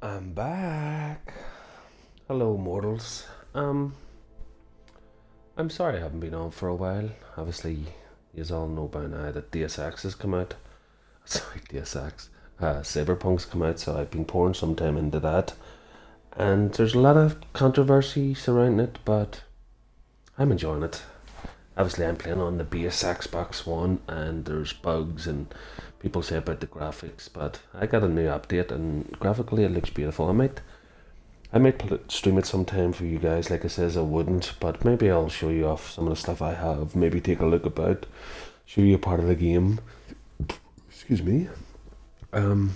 I'm back. Hello, mortals. Um, I'm sorry I haven't been on for a while. Obviously, you all know by now that Deus Ex has come out. Sorry, Deus Ex. Cyberpunk's come out, so I've been pouring some time into that. And there's a lot of controversy surrounding it, but I'm enjoying it. Obviously, I'm playing on the base Xbox One, and there's bugs and people say about the graphics, but I got a new update, and graphically it looks beautiful. I might stream it sometime for you guys. Like I says, I wouldn't, but maybe I'll show you off some of the stuff I have. Maybe take a look about, show you a part of the game. Excuse me. Um,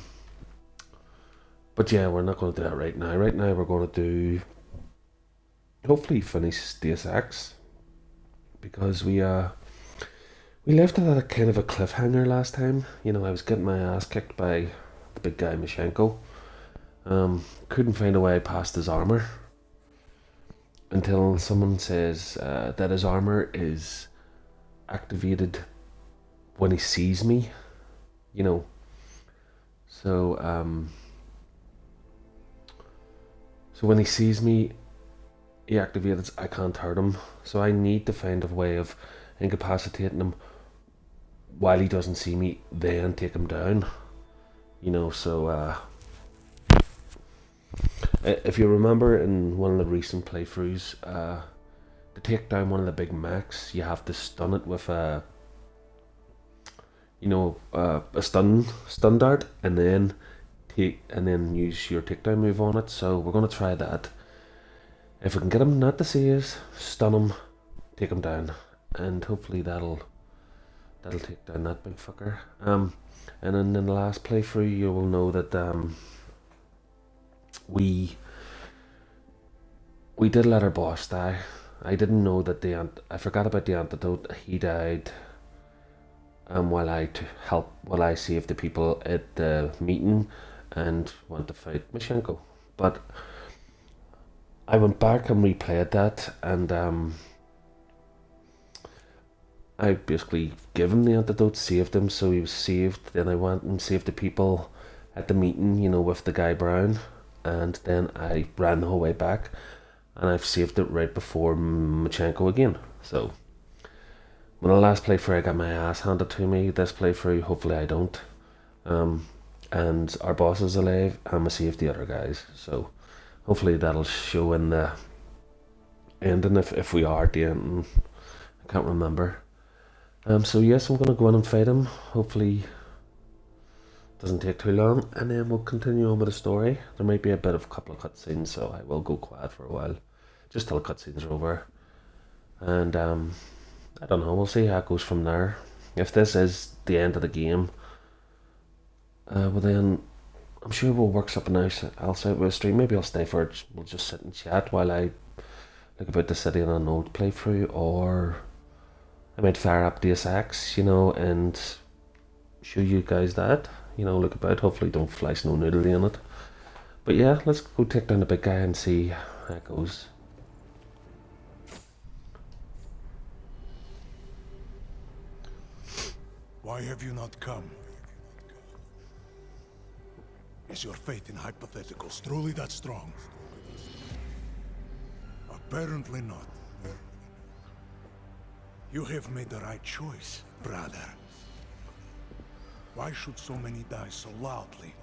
but yeah, we're not going to do that right now. Right now, we're going to do hopefully finish Deus Ex because we left it at a kind of a cliffhanger last time. You know, I was getting my ass kicked by the big guy Mashenko. Couldn't find a way past his armor until someone says that his armor is activated when he sees me. You know, so so when he sees me, he activates. I can't hurt him, so I need to find a way of incapacitating him while he doesn't see me. Then take him down. You know, so if you remember in one of the recent playthroughs, to take down one of the big mechs, you have to stun it with a stun dart, and then use your takedown move on it. So we're gonna try that. If we can get him not to see us, stun him, take him down, and hopefully that'll take down that big fucker. And then in the last playthrough, you will know that we did let our boss die. I didn't know that I forgot about the antidote. He died. While I saved the people at the meeting and went to fight Mashenko. But I went back and replayed that, and I basically gave him the antidote, saved him, so he was saved. Then I went and saved the people at the meeting, with the guy Brown, and then I ran the whole way back, and I've saved it right before Machenko again. So when the last playthrough I got my ass handed to me, this playthrough hopefully I don't. And our boss is alive, and I saved the other guys. So hopefully that'll show in the ending if we are at the ending. I can't remember. So yes, I'm gonna go in and fight him. Hopefully it doesn't take too long, and then we'll continue on with the story. There might be a couple of cutscenes, so I will go quiet for a while, just till the cutscenes are over. And I don't know. We'll see how it goes from there. If this is the end of the game, well then I'm sure we'll work something else out with a stream. Maybe I'll stay for it. We'll just sit and chat while I look about the city on an old playthrough, or I might fire up Deus Ex, and show you guys that. Look about. Hopefully don't fly snow noodle in it. But yeah, let's go take down the big guy and see how it goes. Why have you not come? Is your faith in hypotheticals truly that strong? Apparently not. You have made the right choice, brother. Why should so many die so loudly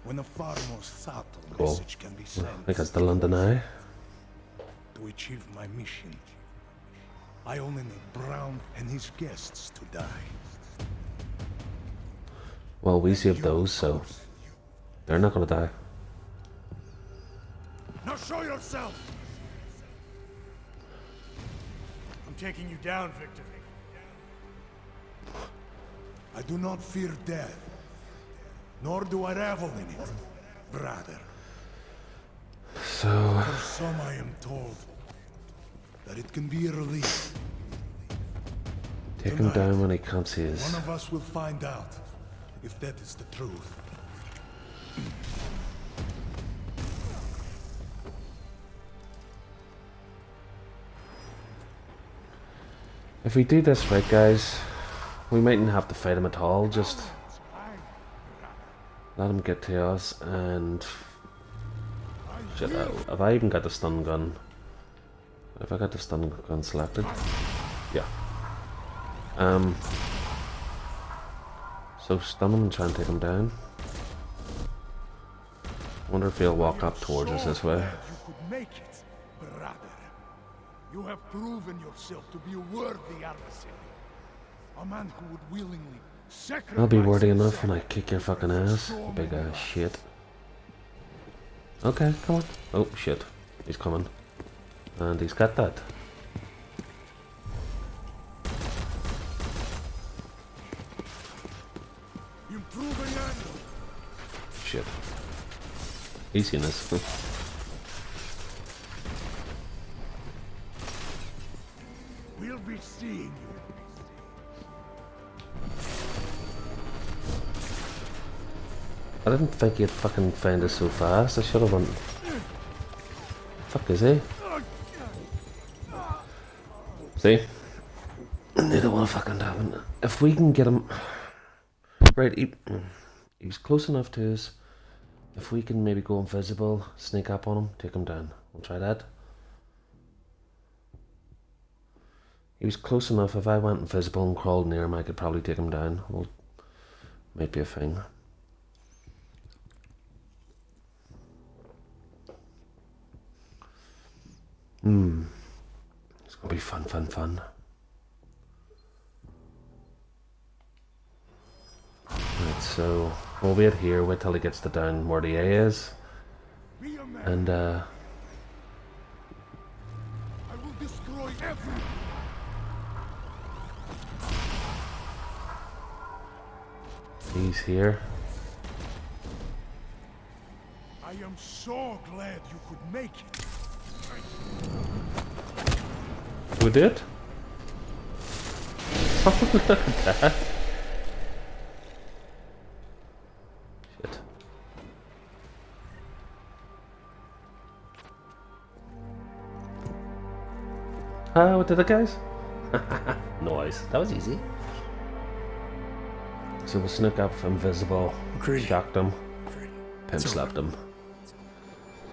when a far more subtle message can be sent? I think that's the London Eye. To achieve my mission, I only need Brown and his guests to die. Well, we saved those, so they're not gonna die. Now show yourself! I'm taking you down, Victor. I do not fear death, nor do I revel in it, brother. So For some I am told that it can be a relief. take him down when he can't see us. One of us will find out if that is the truth. If we do this right, guys, we mightn't have to fight him at all. Just let him get to us, and Shit, have I even got the stun gun? Have I got the stun gun selected? Yeah. So stun him and try and take him down. Wonder if he'll walk up towards us this way. You could make it, brother. You have proven yourself to be a worthy adversary. A man who would willingly sacrifice I'll be worthy enough himself when I kick your fucking ass, for so big many ass lives. shit. Okay, come on. Oh shit, he's coming. And he's got that. Improving angle. Shit. He's seen us. We'll be seeing you. I didn't think he'd fucking find us so fast. I should have went. Fuck is he? See? They don't want to fucking happen. If we can get him. Right, he was close enough to us. If we can maybe go invisible, sneak up on him, take him down. We'll try that. He was close enough. If I went invisible and crawled near him, I could probably take him down. Well, might be a thing. It's gonna be fun. Right, so we'll wait here, wait till he gets to down where the A is. Be a man. And I will destroy everyone. he's here. I am so glad you could make it. We did? Oh, look at that. Shit. What did it, guys? Nice. That was easy. So we snuck up invisible, McCready. shocked him, McCready. pimp It's slapped over.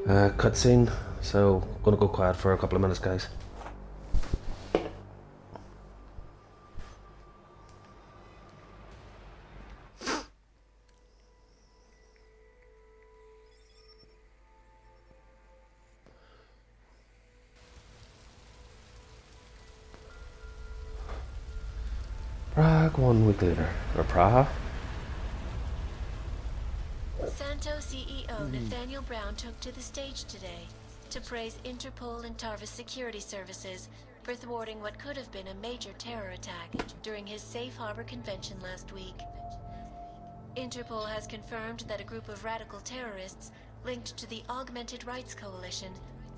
him. Cutscene. So gonna go quiet for a couple of minutes, guys. Prague 1 week later. Or Praha? Santo CEO Nathaniel Brown took to the stage today to praise Interpol and Tarvis security services for thwarting what could have been a major terror attack during his Safe Harbor convention last week. Interpol has confirmed that a group of radical terrorists linked to the Augmented Rights Coalition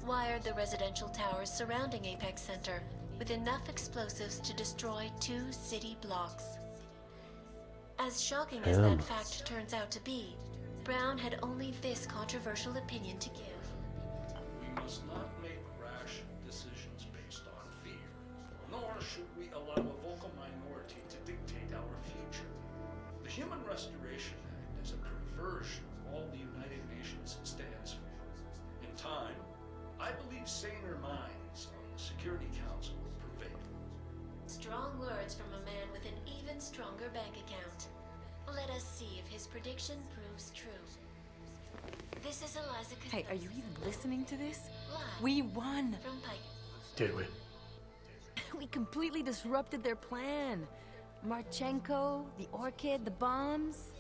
wired the residential towers surrounding Apex Center with enough explosives to destroy 2 city blocks. As shocking as Damn. that fact turns out to be, Brown had only this controversial opinion to give. We must not make rash decisions based on fear, nor should we allow a vocal minority to dictate our future. The Human Restoration Act is a perversion of all the United Nations stands for. In time, I believe saner minds on the Security Council will prevail. Strong words from a man with an even stronger bank account. Let us see if his prediction proves true. This is Eliza Hey, are you even listening to this? Live We won! from Pike. Did we? We completely disrupted their plan. Marchenko, the Orchid, the bombs.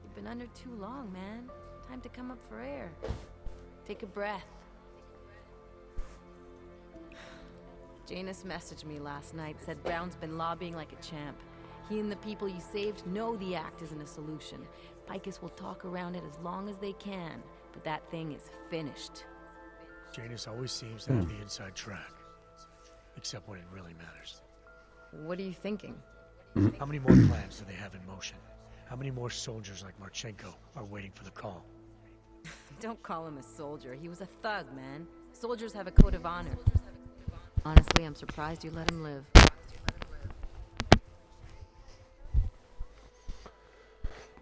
You've been under too long, man. Time to come up for air. Take a breath. Janus messaged me last night, said Brown's been lobbying like a champ. He and the people you saved know the act isn't a solution. Picus will talk around it as long as they can, but that thing is finished. Janus always seems to have the inside track. Except when it really matters. What are you thinking? How many more plans do they have in motion? How many more soldiers like Marchenko are waiting for the call? Don't call him a soldier. He was a thug, man. Soldiers have a code of honor. Honestly, I'm surprised you let him live.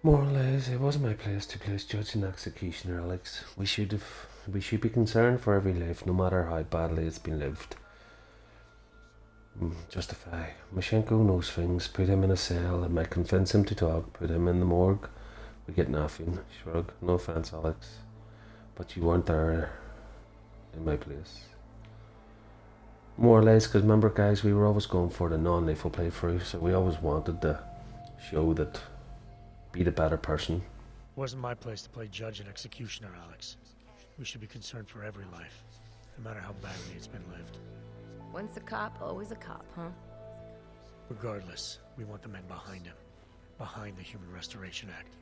More or less, it wasn't my place to place judge and executioner, Alex. We should be concerned for every life, no matter how badly it's been lived. Justify. Mashenko knows things. Put him in a cell. It might convince him to talk. Put him in the morgue. We get nothing. Shrug. No offense, Alex, but you weren't there in my place. More or less, because remember, guys, we were always going for the non-lethal playthrough, so we always wanted to show that be the better person. Wasn't my place to play judge and executioner, Alex. We should be concerned for every life, no matter how badly it's been lived. Once a cop, always a cop, huh? Regardless, we want the men behind him. Behind the Human Restoration Act.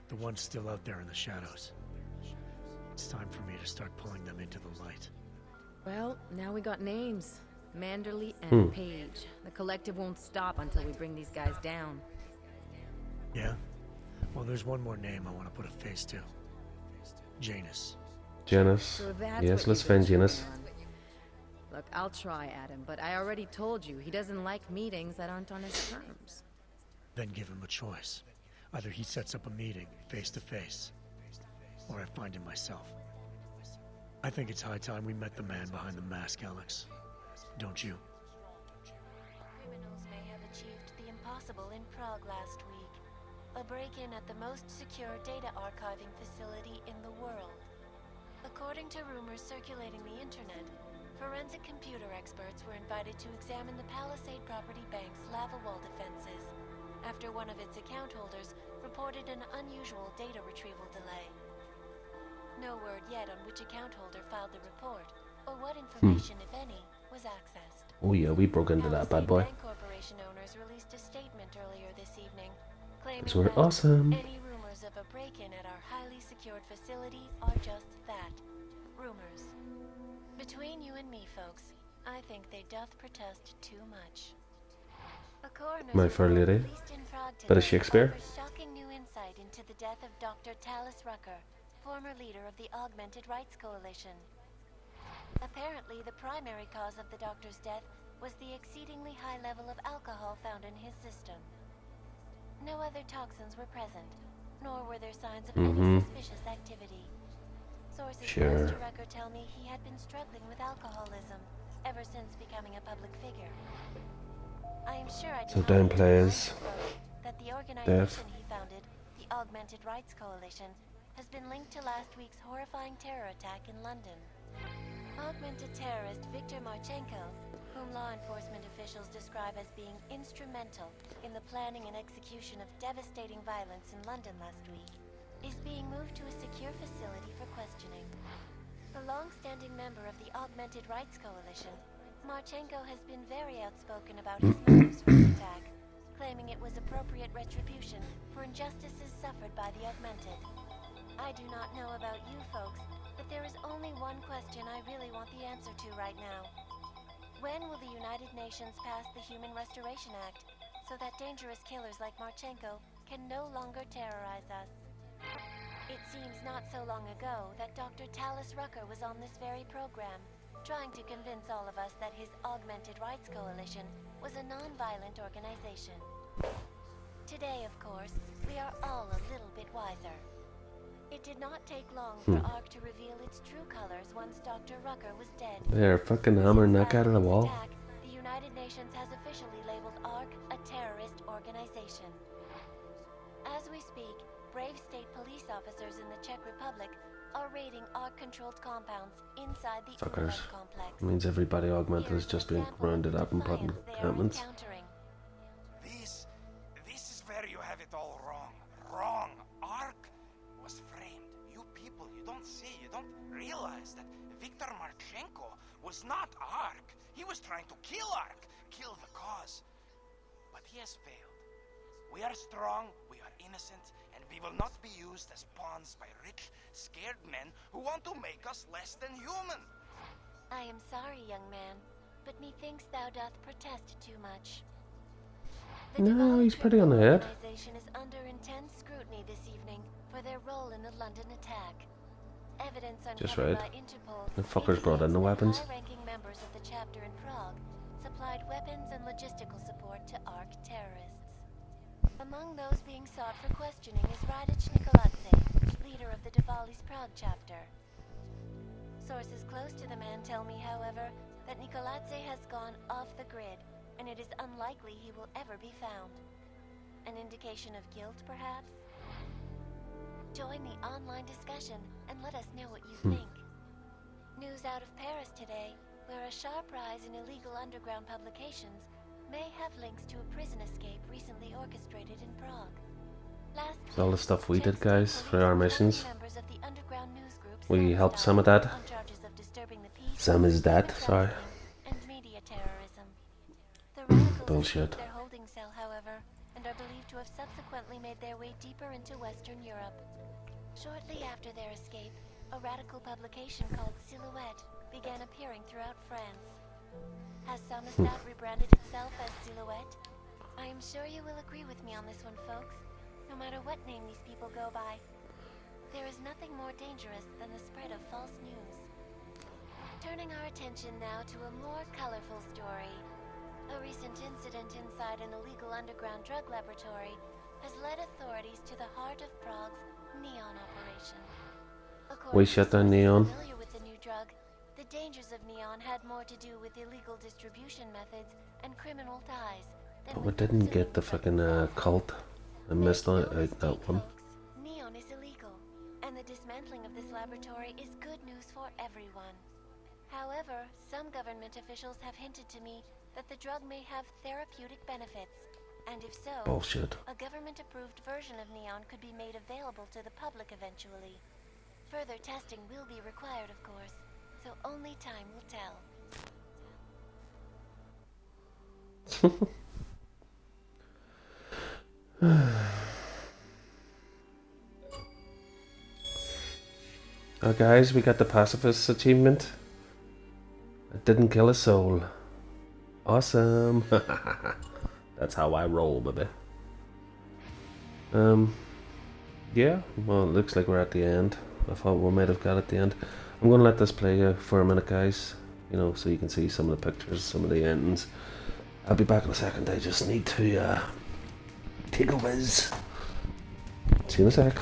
The ones still out there in the shadows. It's time for me to start pulling them into the light. Well, now we got names. Manderley and Page. The collective won't stop until we bring these guys down. Yeah? Well, there's one more name I want to put a face to. Janus. Janus. So that's Yes, what let's you've been find Janus. chewing on. Look, I'll try, Adam, but I already told you he doesn't like meetings that aren't on his terms. Then give him a choice. Either he sets up a meeting, face to face, or I find him myself. I think it's high time we met the man behind the mask, Alex. Don't you? Criminals may have achieved the impossible in Prague last week. A break-in at the most secure data archiving facility in the world. According to rumors circulating the internet, forensic computer experts were invited to examine the Palisade Property Bank's lava wall defenses after one of its account holders reported an unusual data retrieval delay. No word yet on which account holder filed the report, or what information, if any, was accessed. Oh yeah, we broke into that bad boy. Bank Corporation owners released a statement earlier this evening, claiming Because we're that awesome. any rumors of a break-in at our highly secured facility are just that, rumors. Between you and me, folks, I think they doth protest too much. A coroner's My Fair report Lady. released in Prague Bit of today Shakespeare. offers shocking new insight into the death of Dr. Talis Rucker, former leader of the Augmented Rights Coalition. Apparently, the primary cause of the doctor's death was the exceedingly high level of alcohol found in his system. No other toxins were present, nor were there signs of any suspicious activity. Sources close to Rucker tell me he had been struggling with alcoholism ever since becoming a public figure. I am sure I do So not Dan need to plays remind you both that the organization Death. he founded, the Augmented Rights Coalition, has been linked to last week's horrifying terror attack in London. Augmented terrorist Viktor Marchenko, whom law enforcement officials describe as being instrumental in the planning and execution of devastating violence in London last week, is being moved to a secure facility for questioning. A long-standing member of the Augmented Rights Coalition, Marchenko has been very outspoken about his motives for the attack, claiming it was appropriate retribution for injustices suffered by the Augmented. I do not know about you folks, but there is only one question I really want the answer to right now. When will the United Nations pass the Human Restoration Act so that dangerous killers like Marchenko can no longer terrorize us? It seems not so long ago that Dr. Talis Rucker was on this very program, trying to convince all of us that his Augmented Rights Coalition was a non-violent organization. Today, of course, we are all a little bit wiser. It did not take long for ARC to reveal its true colors once Dr. Rucker was dead. They're fucking hammering that guy to the wall. Attack, the United Nations has officially labeled ARC a terrorist organization. As we speak, brave state police officers in the Czech Republic are raiding ARC-controlled compounds inside the Fuckers. Uberlite complex. Means everybody augmented has just been rounded up and put in encampments. This is where you have it all wrong. Wrong. Ark was framed. You people, you don't see, you don't realize that Viktor Marchenko was not Ark. He was trying to kill Ark, kill the cause. But he has failed. We are strong, we are innocent, and we will not be used as pawns by rich, scared men who want to make us less than human. I am sorry, young man, but methinks thou doth protest too much. The No, Devolved he's pretty on the head. Organization is under intense scrutiny this evening for their role in the London attack. Evidence Just uncovered right. by Interpol The fuckers brought in the indicates that weapons. high-ranking members of the chapter in Prague supplied weapons and logistical support to ARC terrorists. Among those being sought for questioning is Radich Nikoladze, leader of the Diwali's Prague chapter. Sources close to the man tell me, however, that Nikoladze has gone off the grid, and it is unlikely he will ever be found. An indication of guilt, perhaps? Join the online discussion and let us know what you think. News out of Paris today, where a sharp rise in illegal underground publications may have links to a prison escape recently orchestrated in Prague. Last It's all the stuff we did, guys, for our missions. members of the underground news group We helped some of that. on charges of disturbing the peace, Some is that, human sorry. trafficking, and media terrorism. The radicals Bullshit. escaped their holding cell, however, and are believed to have subsequently made their way deeper into Western Europe. Shortly after their escape, a radical publication called Silhouette began appearing throughout France. Has Samizdat rebranded itself as Silhouette? I am sure you will agree with me on this one, folks. No matter what name these people go by, there is nothing more dangerous than the spread of false news. Turning our attention now to a more colorful story. A recent incident inside an illegal underground drug laboratory has led authorities to the heart of Prague's Neon operation. We shut down Neon. Familiar with the new drug, the dangers of Neon had more to do with illegal distribution methods and criminal ties than But we with didn't those get the illegal fucking cult. I missed out that one. Neon is illegal, and the dismantling of this laboratory is good news for everyone. However, some government officials have hinted to me that the drug may have therapeutic benefits, and if so, Bullshit. a government-approved version of Neon could be made available to the public eventually. Further testing will be required, of course, so only time will tell. Oh, guys, we got the pacifist achievement. I didn't kill a soul. Awesome. That's how I roll, baby. Yeah, well, it looks like we're at the end. I thought we might have got at the end. I'm gonna let this play for a minute, guys. You know, so you can see some of the pictures, some of the endings. I'll be back in a second. I just need to take a whiz. See you in a sec.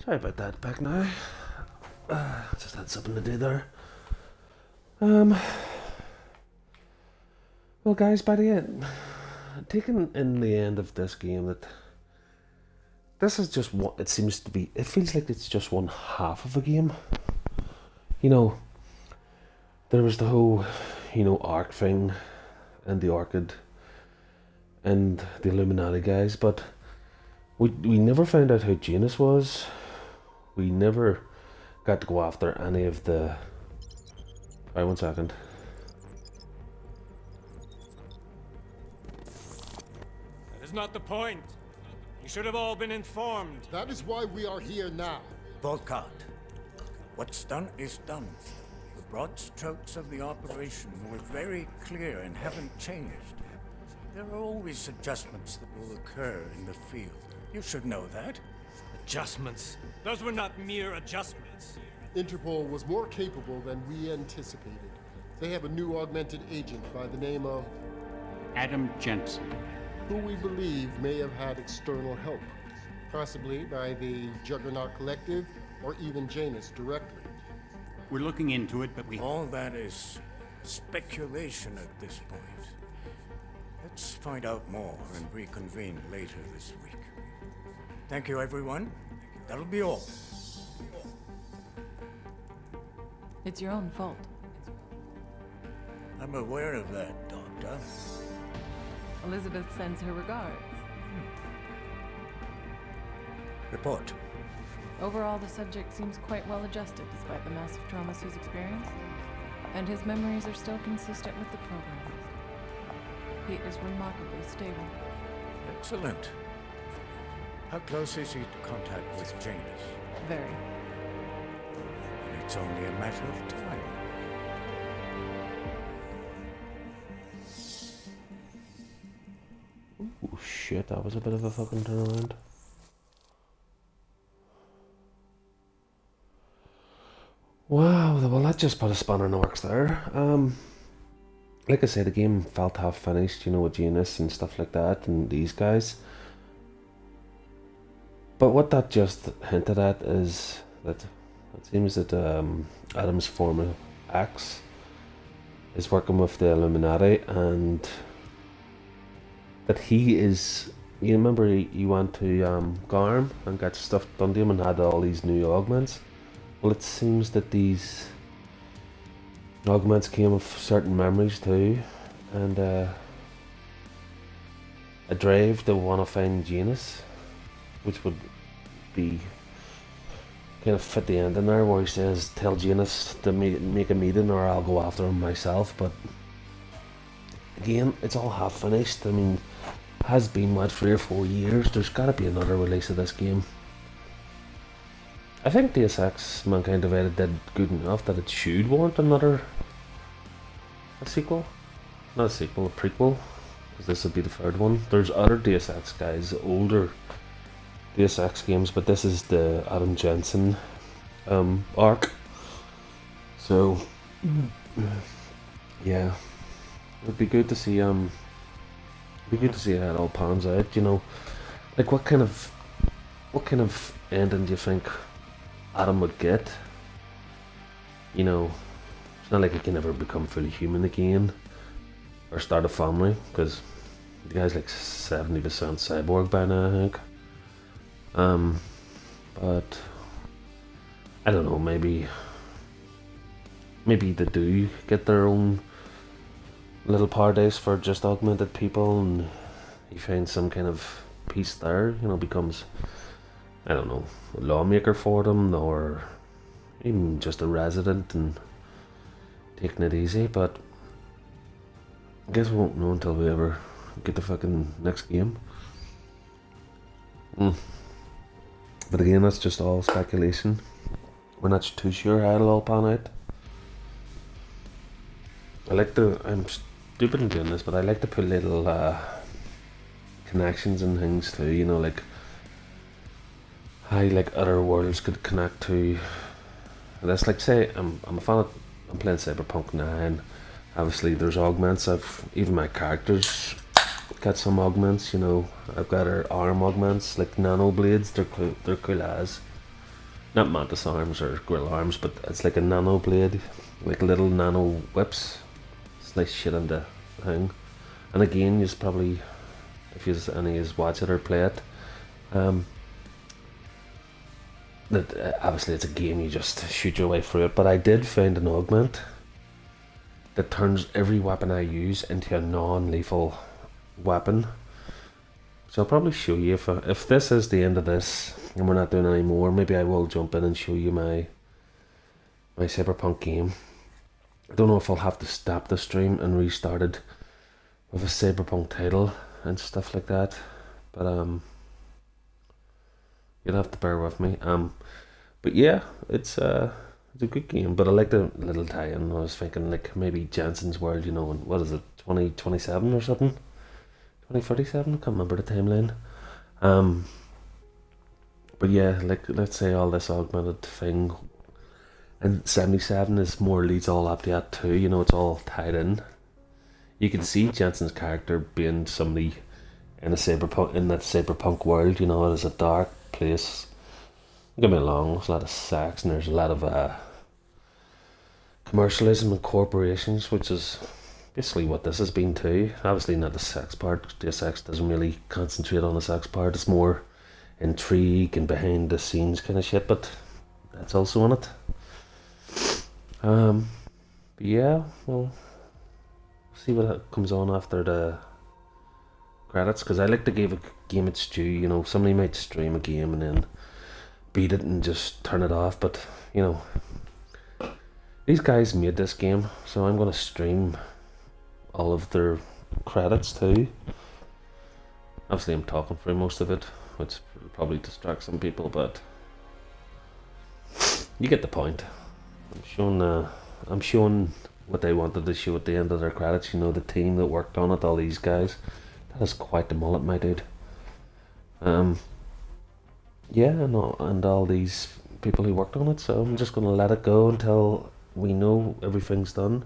Sorry about that back now. Just had something to do there. Well, guys, by the end, taking in the end of this game, that this is just what it seems to be. It feels like it's just one half of a game. You know, there was the whole, Ark thing, and the Orchid, and the Illuminati guys, but we never found out who Janus was. We never got to go after any of the... Right, 1 second. That is not the point. You should have all been informed. That is why we are here now. Volkart, what's done is done. The broad strokes of the operation were very clear and haven't changed. There are always adjustments that will occur in the field. You should know that. Adjustments? Those were not mere adjustments. Interpol was more capable than we anticipated. They have a new augmented agent by the name of... Adam Jensen. who we believe may have had external help. Possibly by the Juggernaut Collective, or even Janus directly. We're looking into it, but we... All that is speculation at this point. Let's find out more and reconvene later this week. Thank you, everyone. That'll be all. It's your own fault. I'm aware of that, Doctor. Elizabeth sends her regards. Report. Overall, the subject seems quite well adjusted despite the massive traumas he's experienced, and his memories are still consistent with the program. He is remarkably stable. Excellent. How close is he to contact with Janus? Very. It's only a matter of time. Oh shit, that was a bit of a fucking turnaround. Wow, well that just put a spanner in the works there. Like I said, the game felt half finished, with Janus and stuff like that, and these guys. But what that just hinted at is that it seems that Adam's former ex is working with the Illuminati, and that he is... You remember he went to Garm and got stuff done to him and had all these new augments? Well, it seems that these augments came with certain memories too, and a drive to want to find Janus, which would be kind of fit the end in there where he says, tell Janus to make a meeting or I'll go after him myself. But again, it's all half finished. I mean, has been, 3 or 4 years. There's got to be another release of this game. I think Deus Ex Mankind Divided did good enough that it should warrant a sequel. Not a sequel, a prequel, because this would be the third one. There's other Deus Ex guys, older Deus Ex games, but this is the Adam Jensen arc. So yeah, it would be good to see how it all pans out. Like what kind of ending do you think Adam would get? It's not like he can ever become fully human again or start a family, because the guy's like 70% cyborg by now, I think. But I don't know, maybe they do get their own little paradise for just augmented people, and he finds some kind of peace there, becomes, I don't know, a lawmaker for them, or even just a resident and taking it easy. But I guess we won't know until we ever get the fucking next game. But again, that's just all speculation. We're not too sure how it'll all pan out. I'm stupid in doing this, but I like to put little connections and things too, like how other worlds could connect to this. Like, say I'm playing Cyberpunk now, and obviously there's augments. Even my characters got some augments. I've got her arm augments, like nano blades. They're cool as. not mantis arms or gorilla arms, but it's like a nano blade, like little nano whips. It's nice shit in the thing. And again, you probably, if you any of you watch it or play it, that obviously it's a game, you just shoot your way through it. But I did find an augment that turns every weapon I use into a non-lethal weapon. So I'll probably show you if this is the end of this and we're not doing any more. Maybe I will jump in and show you my Cyberpunk game. I don't know if I'll have to stop the stream and restart it with a Cyberpunk title and stuff like that, but you'll have to bear with me. But yeah, it's a good game. But I like the little tie-in. I was thinking like maybe Jensen's World, you know, and what is it, 2027 or something? 2037? I can't remember the timeline. But yeah, like let's say all this augmented thing, and 77 is more leads all up to that too. You know, it's all tied in. You can see Jensen's character being somebody in that cyberpunk world. You know, it is a dark place. Don't get me wrong, there's a lot of sex and there's a lot of commercialism and corporations, which is basically what this has been too. Obviously not the sex part. Deus Ex doesn't really concentrate on the sex part. It's more intrigue and behind the scenes kind of shit, but that's also in it. But yeah, well, see what comes on after the credits, because I like to give a game its due. You know, somebody might stream a game and then beat it and just turn it off, but you know, these guys made this game, so I'm going to stream all of their credits too. Obviously I'm talking through most of it, which will probably distract some people, but you get the point. I'm showing what they wanted to show at the end of their credits. You know, the team that worked on it, all these guys. That is quite the mullet, my dude. Yeah, and all these people who worked on it, so I'm just going to let it go until we know everything's done.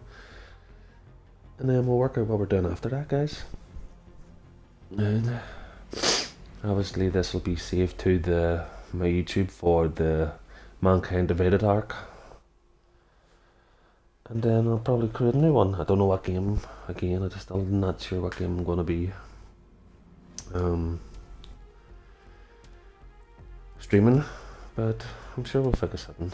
And then we'll work out what we're doing after that, guys. And obviously this will be saved to my YouTube for the Mankind Divided arc. And then I'll probably create a new one. I don't know what game, again, I'm still not sure what game I'm going to be streaming, but I'm sure we'll figure something.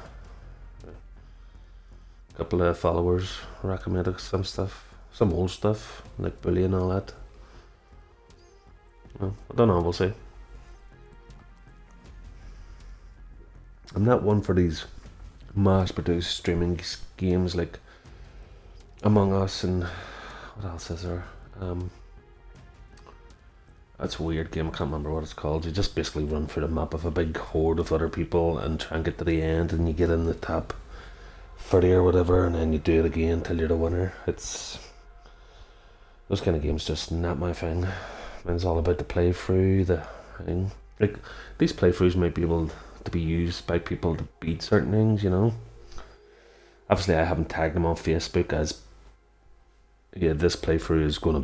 A couple of followers recommended some stuff. Some old stuff, like Bully and all that. Well, I don't know, we'll see. I'm not one for these mass-produced streaming games like Among Us and... what else is there? That's a weird game, I can't remember what it's called. You just basically run through the map of a big horde of other people and try and get to the end, and you get in the top 30 or whatever, and then you do it again till you're the winner. It's... those kind of games just not my thing. Mine's all about the playthrough, the thing. Like, these playthroughs might be able to be used by people to beat certain things, you know. Obviously I haven't tagged them on Facebook as, yeah, this playthrough is going to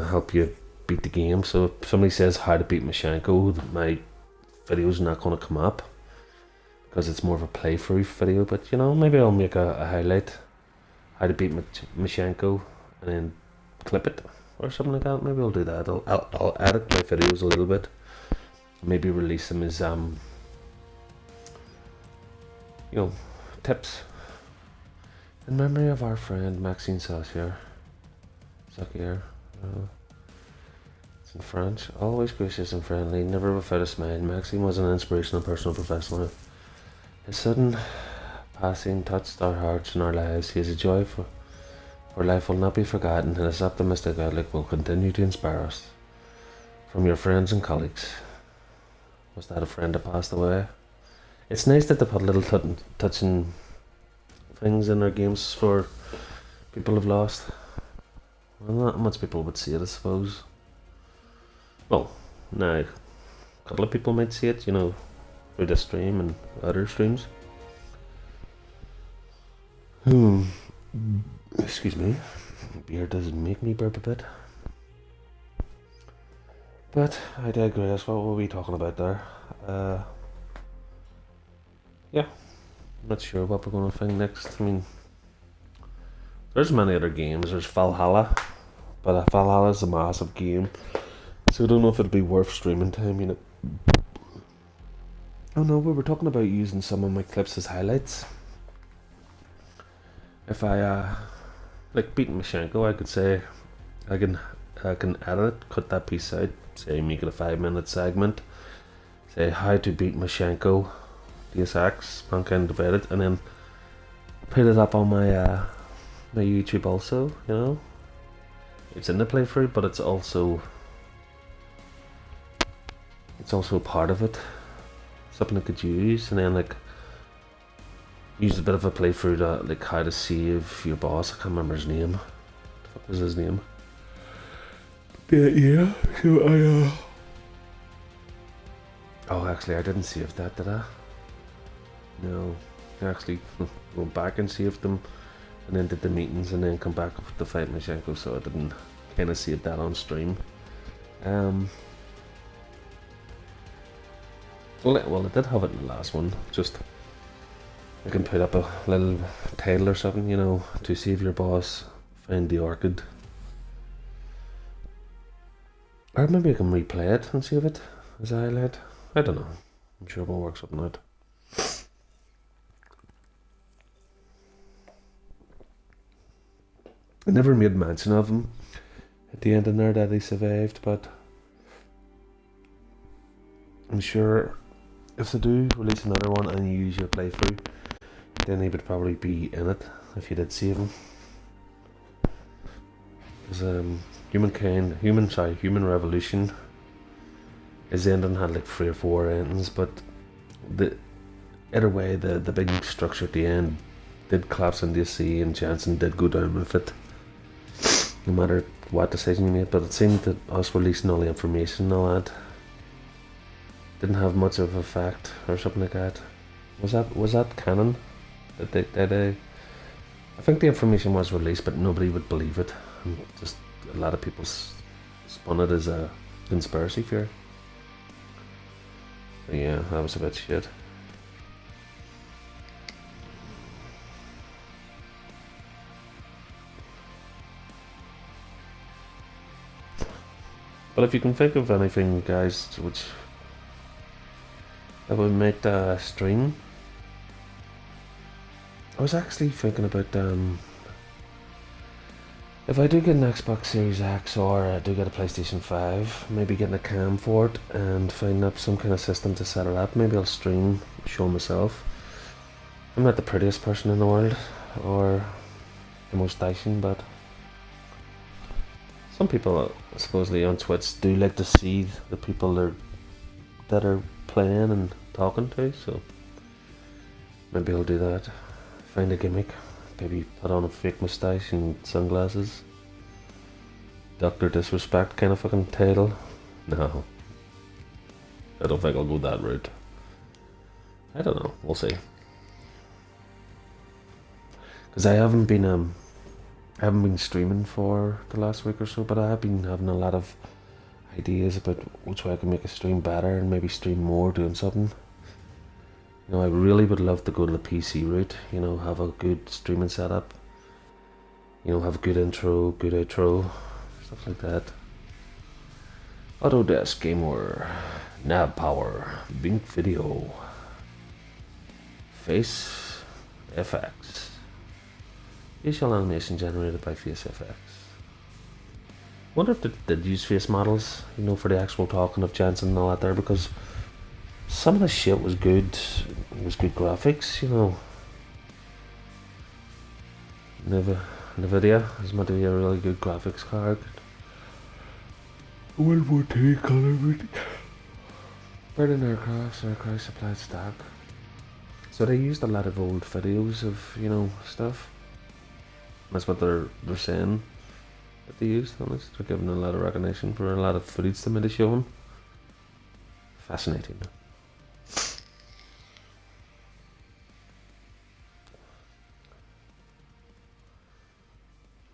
help you beat the game. So if somebody says how to beat Mashenko, my video's not going to come up, because it's more of a playthrough video. But you know, maybe I'll make a highlight, how to beat Mashenko, and then clip it or something like that. Maybe I'll do that. I'll edit my videos a little bit, maybe release them as you know, tips in memory of our friend Maxine Saucier. It's in French. Always gracious and friendly, never without a smile, Maxine was an inspirational personal professional. His sudden passing touched our hearts and our lives. He is a joy for life will not be forgotten, and his optimistic outlook will continue to inspire us. From your friends and colleagues. Was that a friend that passed away? It's nice that they put little touching things in their games for people who've lost. Well, not much people would see it, I suppose. Well, now, a couple of people might see it, you know, through this stream and other streams. Excuse me. Beer does make me burp a bit. But I digress. What were we talking about there? yeah, I'm not sure what we're going to find next. I mean, there's many other games. There's Valhalla, but Valhalla is a massive game, so I don't know if it'd be worth streaming time. You know. Oh no, we were talking about using some of my clips as highlights. If I like beating Mashenko, I could say I can edit, cut that piece out, say make it a 5-minute segment, say how to beat Mashenko, Deus Ex, Mankind Divided, and then put it up on my my YouTube also. You know, it's in the playthrough, but it's also part of it. Something I could use, and then like use a bit of a playthrough to like how to save your boss. I can't remember his name. What the fuck was his name? Yeah. So I oh, actually, I didn't save that, did I? No, I actually went back and saved them, and then did the meetings, and then come back to fight Mashenko. So I didn't kind of save that on stream. Well, I did have it in the last one. Just I can put up a little title or something, you know, to save your boss, find the orchid. Or maybe I can replay it and save it as a highlight. I don't know. I'm sure we'll work something out. I never made mention of him at the end in there that he survived, but I'm sure if they do release another one and you use your playthrough, then he would probably be in it if you did save him. Because Human Revolution, his ending had like 3 or 4 endings, but either way, the big structure at the end did collapse into the sea, and Jensen did go down with it, no matter what decision you made. But it seemed that us releasing all the information and all that didn't have much of an effect, or something like that. Was that canon? I think the information was released, but nobody would believe it. And just a lot of people spun it as a conspiracy theory. But yeah, that was a bit shit. But if you can think of anything, guys, which that would make the stream, I was actually thinking about if I do get an Xbox Series X, or I do get a PlayStation 5, maybe getting a cam for it and finding up some kind of system to set it up. Maybe I'll stream, show myself. I'm not the prettiest person in the world, or the most dashing, but some people supposedly on Twitch do like to see the people that are playing and talking to, so maybe I'll do that. Find a gimmick, maybe put on a fake moustache and sunglasses. Dr. Disrespect kind of fucking title. No, I don't think I'll go that route. I don't know, we'll see. Because I haven't been streaming for the last week or so, but I have been having a lot of ideas about which way I can make a stream better and maybe stream more doing something. You know, I really would love to go to the PC route, you know, have a good streaming setup, you know, have a good intro, good outro, stuff like that. Autodesk Gamer, Nav Power, Bing Video, Face FX, facial animation generated by Face FX. Wonder if they did use face models, you know, for the actual talking of Jensen and all that there, because some of the shit was good. It was good graphics, you know. NVIDIA is meant to be a really good graphics card. World War II color. Burning aircraft supplied stock. So they used a lot of old videos of, you know, stuff. That's what they're saying that they used on this. They're giving a lot of recognition for a lot of footage they made to show them. Fascinating.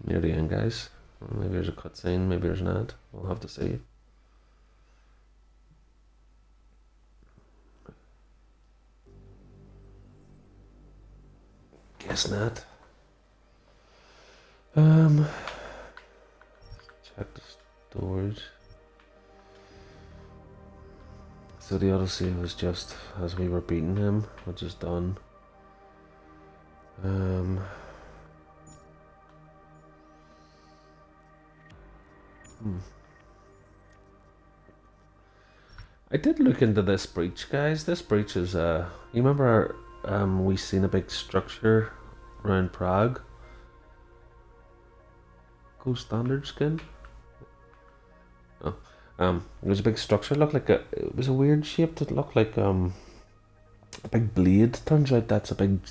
Near the end, guys. Maybe there's a cutscene, maybe there's not. We'll have to see. Guess not. Check the storage. So the autosave was just as we were beating him, which is done. I did look into this breach, guys. This breach is you remember we seen a big structure around Prague? Go standard skin? Oh. There was a big structure, looked like it was a weird shape. It looked like a big blade. Turns out that's a big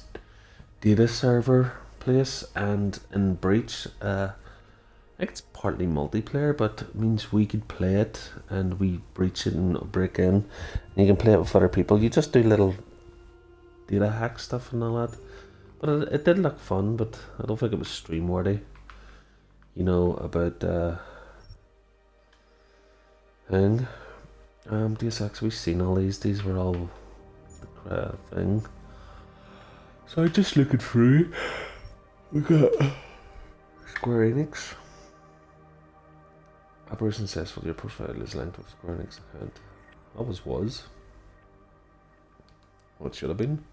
data server place, and in breach, I think it's partly multiplayer, but it means we could play it and we breach it and break in. And you can play it with other people. You just do little data hack stuff and all that. But it did look fun, but I don't think it was stream worthy. You know about thing. Deus Ex, we've seen all these. These were all the thing. So I'm just looking through. We got Square Enix. Operation successful. Your profile is linked with Square Enix account. Always was. What should have been?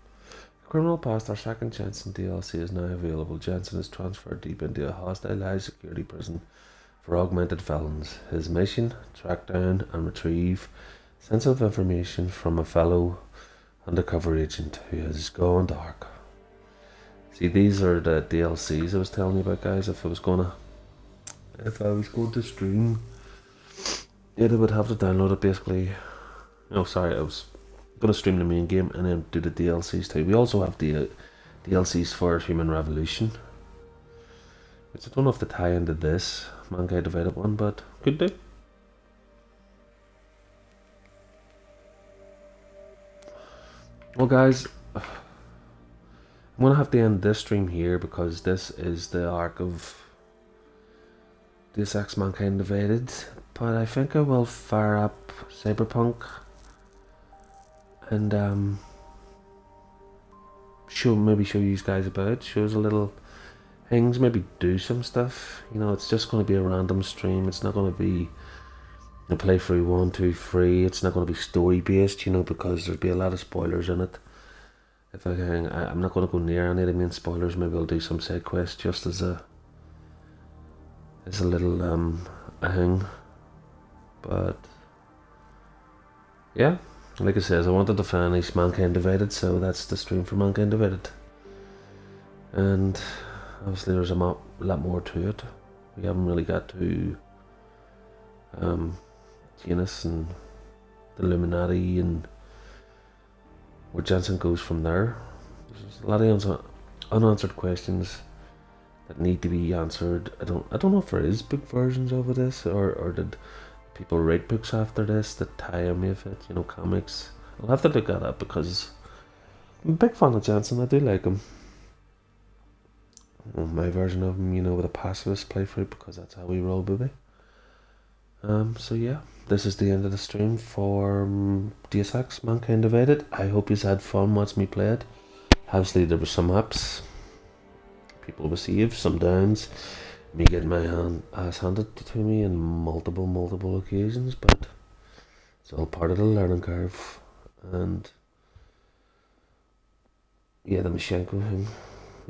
Criminal Past, our second Jensen DLC is now available. Jensen is transferred deep into a hostile high security prison for augmented felons. His mission: track down and retrieve sensitive information from a fellow undercover agent who has gone dark. See, these are the DLCs I was telling you about, guys. If I was going to stream it, I would have to download it basically. No, sorry, I was going to stream the main game and then do the DLCs too. We also have the DLCs for Human Revolution, which I don't know if they tie into this Mankind Divided one, but could do. Well, guys, I'm going to have to end this stream here because this is the arc of Deus Ex Mankind Divided, but I think I will fire up Cyberpunk and maybe show you guys about, show us a little things, maybe do some stuff. You know, it's just going to be a random stream. It's not going to be a playthrough 1, 2, 3. It's not going to be story based, you know, because there'll be a lot of spoilers in it. If I'm not going to go near any of the main spoilers. Maybe I'll do some side quests just as a little a thing. But yeah, like I says, I wanted to finish Mankind Divided, so that's the stream for Mankind Divided. And obviously there's a lot more to it. We haven't really got to Janus and the Illuminati and where Jensen goes from there. There's a lot of unanswered questions that need to be answered. I don't know if there is book versions of this or did people write books after this that tie in with it, you know, comics. I'll have to look at that because I'm a big fan of Jensen. I do like him. Well, my version of him, you know, with a pacifist playthrough because that's how we roll, baby. So yeah, this is the end of the stream for Deus Ex Mankind Divided. I hope you had fun watching me play it. Obviously there were some ups, people were saved, some downs, me getting my ass handed to me in multiple occasions, but it's all part of the learning curve. And yeah, the Mashenko thing,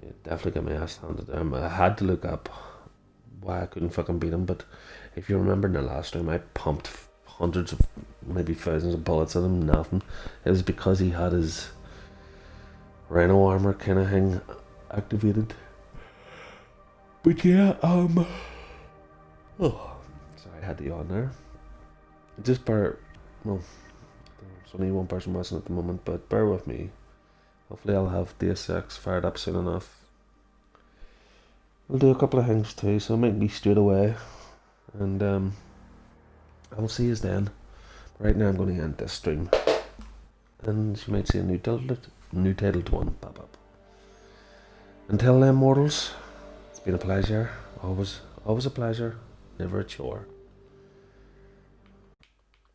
yeah, definitely got my ass handed. I had to look up why I couldn't fucking beat him, but if you remember in the last stream, I pumped hundreds of, maybe thousands of bullets at him, nothing. It was because he had his Rhino armor kind of thing activated. But yeah, oh, sorry, I had the yawn there. Just there's only one person watching at the moment, but bear with me. Hopefully I'll have Deus Ex fired up soon enough. We'll do a couple of things too, so it might be straight away. And I'll see you then. Right now I'm going to end this stream. And you might see a new titled one pop up. Until then, mortals, it's been a pleasure. Always a pleasure. Never a chore.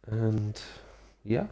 And yeah.